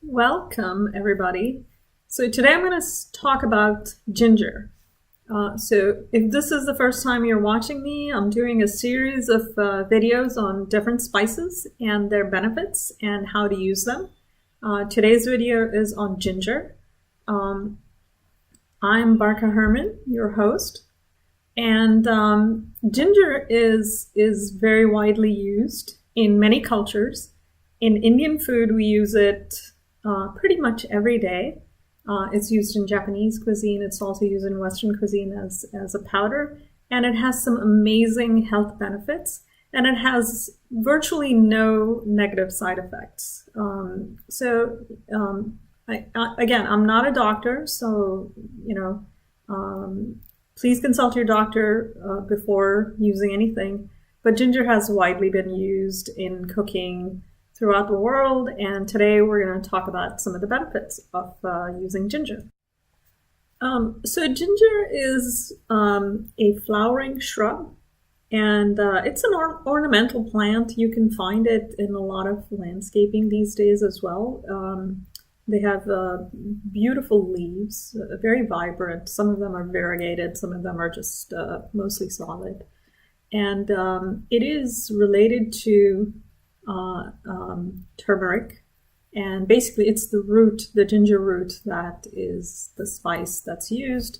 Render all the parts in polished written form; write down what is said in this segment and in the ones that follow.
Welcome, everybody. So today I'm going to talk about ginger. So if this is the first time you're watching me, I'm doing a series of videos on different spices and their benefits and how to use them. Today's video is on ginger. I'm Barka Herman, your host. And ginger is very widely used in many cultures. In Indian food, we use it pretty much every day. It's used in Japanese cuisine. It's also used in Western cuisine as a powder. And it has some amazing health benefits. And it has virtually no negative side effects. Again, I'm not a doctor, so, please consult your doctor before using anything. But ginger has widely been used in cooking throughout the world, and today we're going to talk about some of the benefits of using ginger. So ginger is a flowering shrub, and it's an ornamental plant. You can find it in a lot of landscaping these days as well. They have beautiful leaves, very vibrant. Some of them are variegated, some of them are just mostly solid. And it is related to turmeric, and basically it's the ginger root, that is the spice that's used.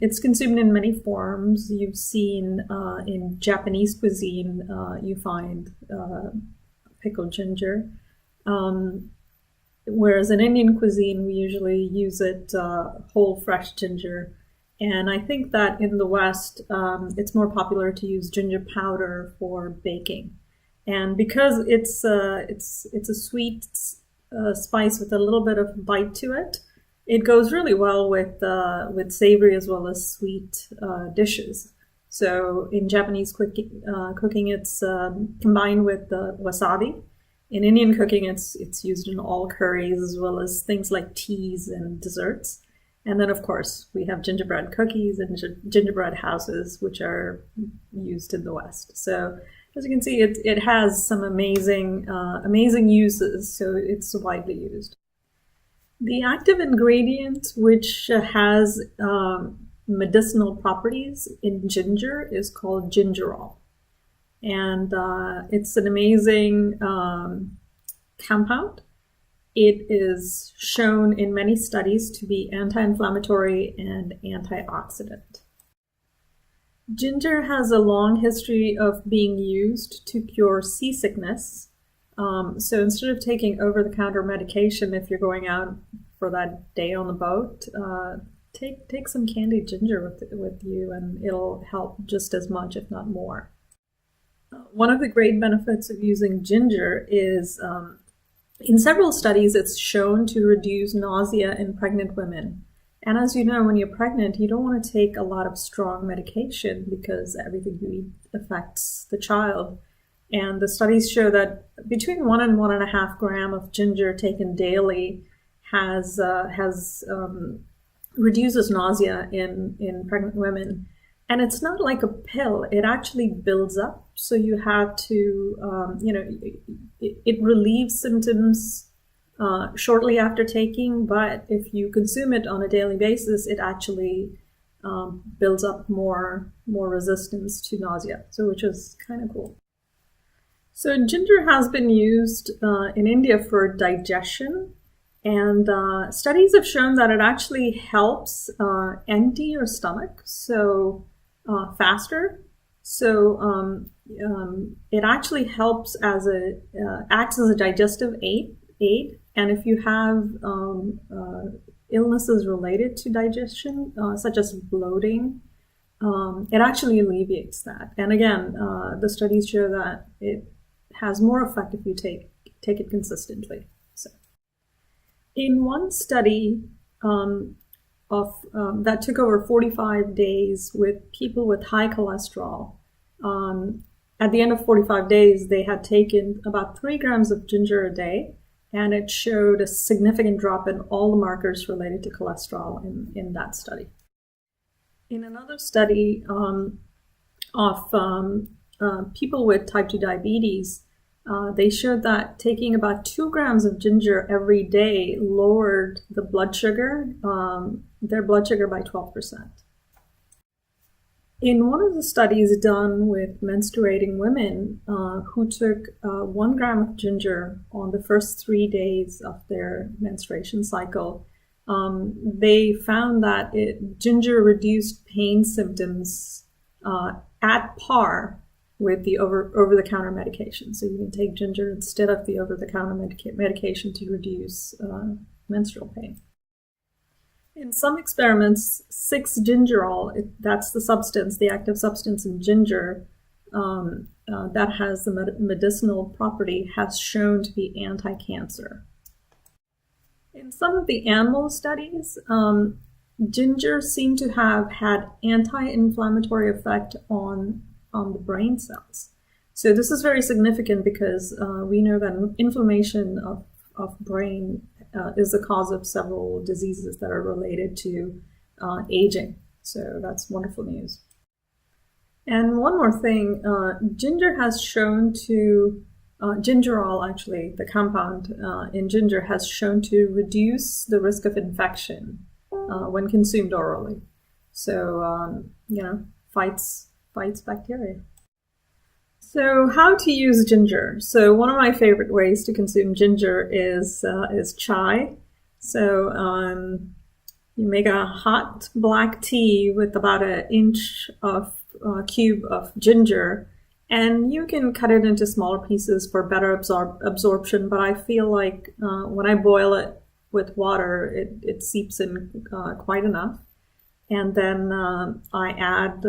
It's consumed in many forms. You've seen in Japanese cuisine, you find pickled ginger. Whereas in Indian cuisine, we usually use it whole, fresh ginger. And I think that in the West, it's more popular to use ginger powder for baking. And because it's a sweet spice with a little bit of bite to it, it goes really well with savory as well as sweet dishes. So in Japanese cooking, it's combined with wasabi. In Indian cooking, it's used in all curries as well as things like teas and desserts. And then, of course, we have gingerbread cookies and gingerbread houses, which are used in the West. So as you can see, it has some amazing uses, so it's widely used. The active ingredient, which has medicinal properties in ginger, is called gingerol. And it's an amazing compound. It is shown in many studies to be anti-inflammatory and antioxidant. Ginger has a long history of being used to cure seasickness. So instead of taking over-the-counter medication, if you're going out for that day on the boat, take some candied ginger with you, and it'll help just as much, if not more. One of the great benefits of using ginger is, in several studies, it's shown to reduce nausea in pregnant women. And as you know, when you're pregnant, you don't want to take a lot of strong medication because everything you eat affects the child. And the studies show that between 1 and 1.5 grams of ginger taken daily reduces nausea in pregnant women. And it's not like a pill. It actually builds up. So you have to, it relieves symptoms shortly after taking. But if you consume it on a daily basis, it actually builds up more resistance to nausea. So which is kind of cool. So ginger has been used in India for digestion. And studies have shown that it actually helps empty your stomach faster. So it actually helps acts as a digestive aid. And if you have illnesses related to digestion, such as bloating, it actually alleviates that. And again, the studies show that it has more effect if you take it consistently. So, in one study that took over 45 days with people with high cholesterol, at the end of 45 days, they had taken about 3 grams of ginger a day, and it showed a significant drop in all the markers related to cholesterol in that study. In another study of people with type 2 diabetes, They showed that taking about 2 grams of ginger every day lowered the blood sugar, their blood sugar by 12%. In one of the studies done with menstruating women who took 1 gram of ginger on the first 3 days of their menstruation cycle, they found that ginger reduced pain symptoms at par with the over-the-counter medication. So you can take ginger instead of the over-the-counter medication to reduce menstrual pain. In some experiments, 6-gingerol, that's the substance, the active substance in ginger that has the medicinal property, has shown to be anti-cancer. In some of the animal studies, ginger seemed to have had anti-inflammatory effect on the brain cells. So this is very significant because we know that inflammation of brain is the cause of several diseases that are related to aging. So that's wonderful news. And one more thing, ginger has shown to, gingerol actually, the compound in ginger has shown to reduce the risk of infection when consumed orally. So, fights bacteria. So how to use ginger? So one of my favorite ways to consume ginger is chai. So you make a hot black tea with about an inch of cube of ginger, and you can cut it into smaller pieces for better absorption. But I feel like when I boil it with water, it seeps in quite enough. And then I add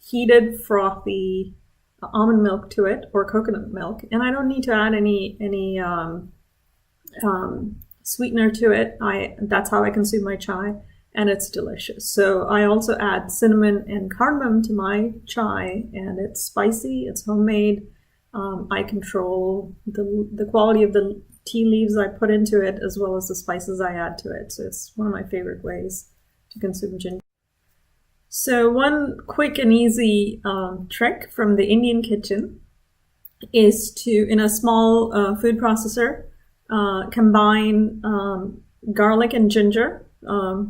heated frothy almond milk to it, or coconut milk, and I don't need to add any sweetener to it. That's how I consume my chai, and it's delicious. So I also add cinnamon and cardamom to my chai, and it's spicy, it's homemade. I control the quality of the tea leaves I put into it, as well as the spices I add to it. So it's one of my favorite ways to consume ginger. So one quick and easy trick from the Indian kitchen is to, in a small food processor, combine garlic and ginger,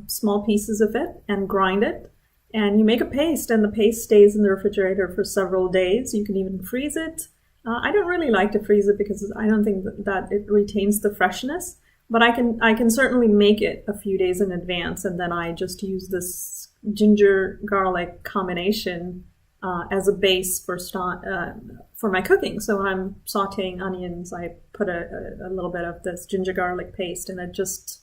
small pieces of it, and grind it. And you make a paste, and the paste stays in the refrigerator for several days. You can even freeze it. I don't really like to freeze it because I don't think that it retains the freshness, but I can certainly make it a few days in advance, and then I just use this ginger garlic combination as a base for my cooking. So when I'm sauteing onions, I put a little bit of this ginger garlic paste, and it just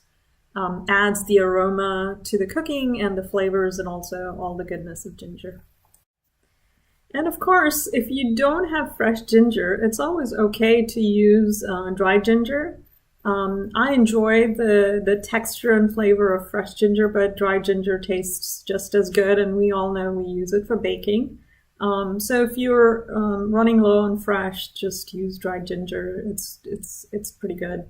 adds the aroma to the cooking and the flavors, and also all the goodness of ginger. And of course, if you don't have fresh ginger, it's always okay to use dry ginger. I enjoy the texture and flavor of fresh ginger, but dry ginger tastes just as good, and we all know we use it for baking. So if you're running low on fresh, just use dried ginger. It's pretty good.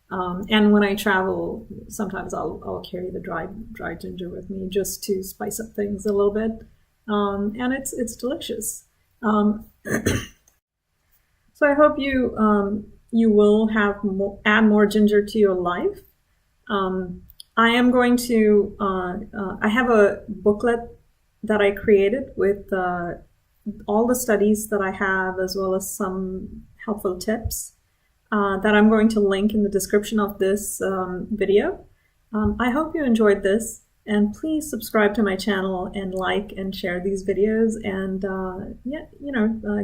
And when I travel, sometimes I'll carry the dried ginger with me just to spice up things a little bit, and it's delicious. So I hope you will add more ginger to your life. I am going to, I have a booklet that I created with all the studies that I have, as well as some helpful tips that I'm going to link in the description of this video. I hope you enjoyed this, and please subscribe to my channel and like and share these videos, and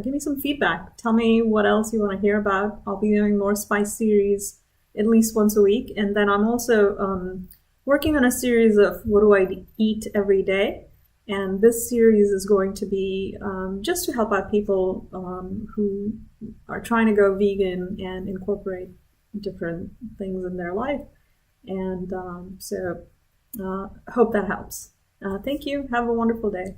give me some feedback. Tell me what else you want to hear about. I'll be doing more spice series at least once a week, and then I'm also working on a series of what do I eat every day, and this series is going to be just to help out people who are trying to go vegan and incorporate different things in their life, and hope that helps. Thank you. Have a wonderful day.